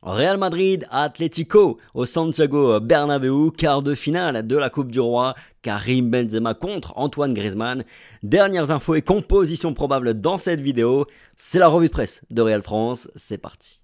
Real Madrid, Atlético au Santiago Bernabéu, quart de finale de la Coupe du Roi. Karim Benzema contre Antoine Griezmann. Dernières infos et compositions probables dans cette vidéo. C'est la revue de presse de Real France. C'est parti.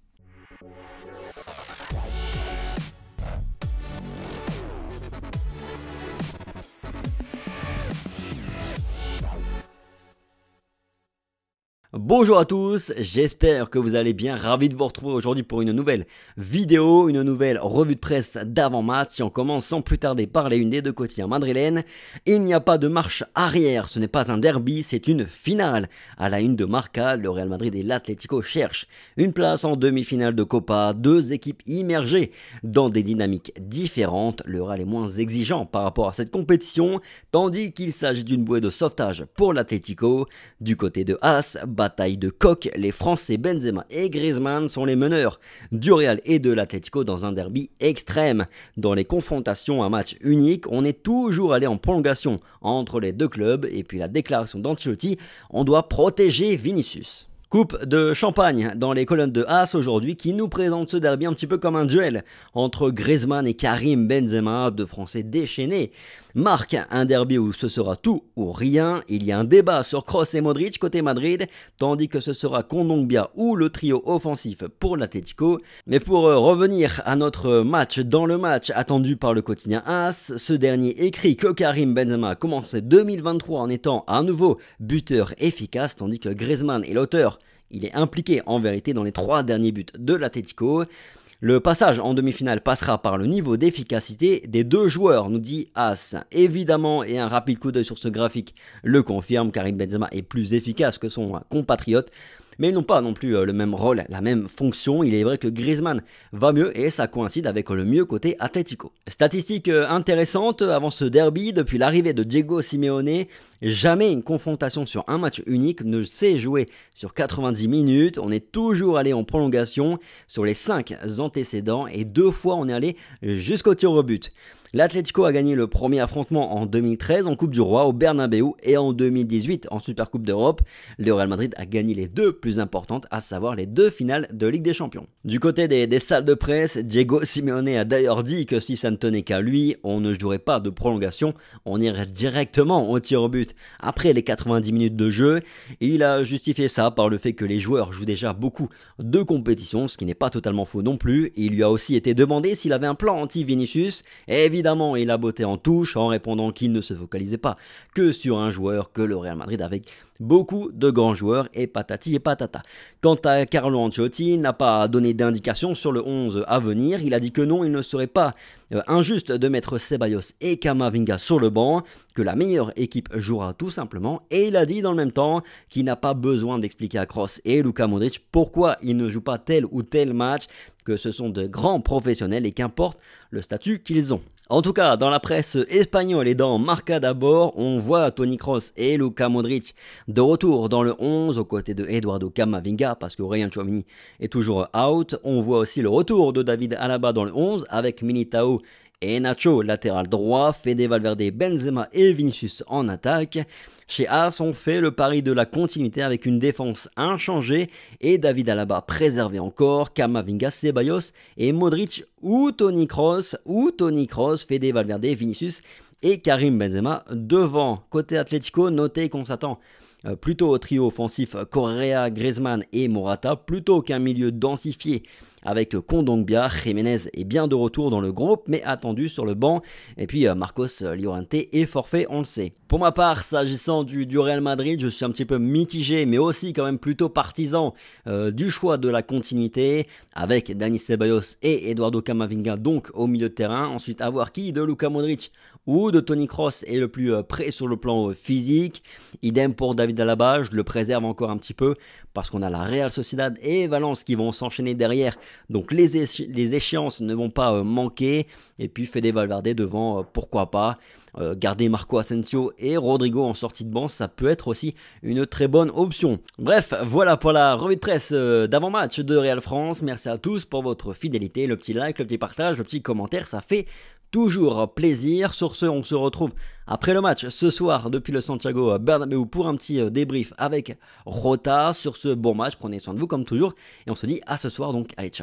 Bonjour à tous, j'espère que vous allez bien, ravi de vous retrouver aujourd'hui pour une nouvelle vidéo, une nouvelle revue de presse d'avant-match. Et on commence sans plus tarder par les une des deux quotidiens madrilènes. Il n'y a pas de marche arrière, ce n'est pas un derby, c'est une finale. À la une de Marca, le Real Madrid et l'Atlético cherchent une place en demi-finale de Copa, deux équipes immergées dans des dynamiques différentes. Le Real est moins exigeant par rapport à cette compétition, tandis qu'il s'agit d'une bouée de sauvetage pour l'Atlético. Du côté de As, bataille de coq, les Français Benzema et Griezmann sont les meneurs du Real et de l'Atlético dans un derby extrême. Dans les confrontations à match unique, on est toujours allé en prolongation entre les deux clubs et puis la déclaration d'Ancelotti, on doit protéger Vinicius. Coupe de champagne dans les colonnes de As aujourd'hui qui nous présente ce derby un petit peu comme un duel entre Griezmann et Karim Benzema, deux Français déchaînés. Marque un derby où ce sera tout ou rien. Il y a un débat sur Kroos et Modric côté Madrid, tandis que ce sera Kondogbia ou le trio offensif pour l'Atlético. Mais pour revenir à notre match dans le match attendu par le quotidien As, ce dernier écrit que Karim Benzema a commencé 2023 en étant à nouveau buteur efficace, tandis que Griezmann est l'auteur. Il est impliqué en vérité dans les 3 derniers buts de l'Atlético. Le passage en demi-finale passera par le niveau d'efficacité des deux joueurs, nous dit As. Évidemment, et un rapide coup d'œil sur ce graphique le confirme, Karim Benzema est plus efficace que son compatriote. Mais ils n'ont pas non plus le même rôle, la même fonction. Il est vrai que Griezmann va mieux et ça coïncide avec le mieux côté Atlético. Statistique intéressante avant ce derby, depuis l'arrivée de Diego Simeone, jamais une confrontation sur un match unique ne s'est jouée sur 90 minutes. On est toujours allé en prolongation sur les 5 antécédents et 2 fois on est allé jusqu'au tir au but. L'Atlético a gagné le premier affrontement en 2013 en Coupe du Roi au Bernabéu et en 2018 en Supercoupe d'Europe. Le Real Madrid a gagné les deux plus importantes, à savoir les 2 finales de Ligue des Champions. Du côté des salles de presse, Diego Simeone a d'ailleurs dit que si ça ne tenait qu'à lui, on ne jouerait pas de prolongation, on irait directement au tir au but après les 90 minutes de jeu. Il a justifié ça par le fait que les joueurs jouent déjà beaucoup de compétitions, ce qui n'est pas totalement faux non plus. Il lui a aussi été demandé s'il avait un plan anti-Vinicius. Évidemment, il a botté en touche en répondant qu'il ne se focalisait pas que sur un joueur, que le Real Madrid avec beaucoup de grands joueurs et patati et patata. Quant à Carlo Ancelotti, il n'a pas donné d'indication sur le 11 à venir. Il a dit que non, il ne serait pas injuste de mettre Ceballos et Camavinga sur le banc, que la meilleure équipe jouera tout simplement. Et il a dit dans le même temps qu'il n'a pas besoin d'expliquer à Kroos et Luka Modric pourquoi ils ne jouent pas tel ou tel match, que ce sont de grands professionnels et qu'importe le statut qu'ils ont. En tout cas, dans la presse espagnole et dans Marca d'abord, on voit Toni Kroos et Luka Modric de retour dans le 11 aux côtés de Eduardo Camavinga parce que Aurélien Tchouaméni est toujours out. On voit aussi le retour de David Alaba dans le 11 avec Militao et Nacho latéral droit, Fede Valverde, Benzema et Vinicius en attaque. Chez As, on fait le pari de la continuité avec une défense inchangée et David Alaba préservé encore, Camavinga, Ceballos et Modric ou Toni Kroos, Fede Valverde, Vinicius et Karim Benzema devant. Côté Atlético, notez qu'on s'attend plutôt au trio offensif Correa, Griezmann et Morata plutôt qu'un milieu densifié avec Kondogbia. Jiménez est bien de retour dans le groupe mais attendu sur le banc. Et puis Marcos Llorente est forfait, on le sait. Pour ma part, s'agissant du Real Madrid, je suis un petit peu mitigé mais aussi quand même plutôt partisan du choix de la continuité avec Dani Ceballos et Eduardo Camavinga donc au milieu de terrain. Ensuite, à voir qui de Luka Modric ou de Toni Kroos est le plus prêt sur le plan physique. Idem pour David Alaba, je le préserve encore un petit peu parce qu'on a la Real Sociedad et Valence qui vont s'enchaîner derrière. Donc les échéances ne vont pas manquer. Et puis Fede Valverde devant, pourquoi pas. Garder Marco Asensio et Rodrigo en sortie de banc, ça peut être aussi une très bonne option. Bref, voilà pour la revue de presse d'avant-match de Real France. Merci à tous pour votre fidélité, le petit like, le petit partage, le petit commentaire, ça fait toujours plaisir. Sur ce, on se retrouve après le match ce soir depuis le Santiago Bernabéu pour un petit débrief avec Rota. Sur ce, bon match, prenez soin de vous comme toujours et on se dit à ce soir donc, allez ciao.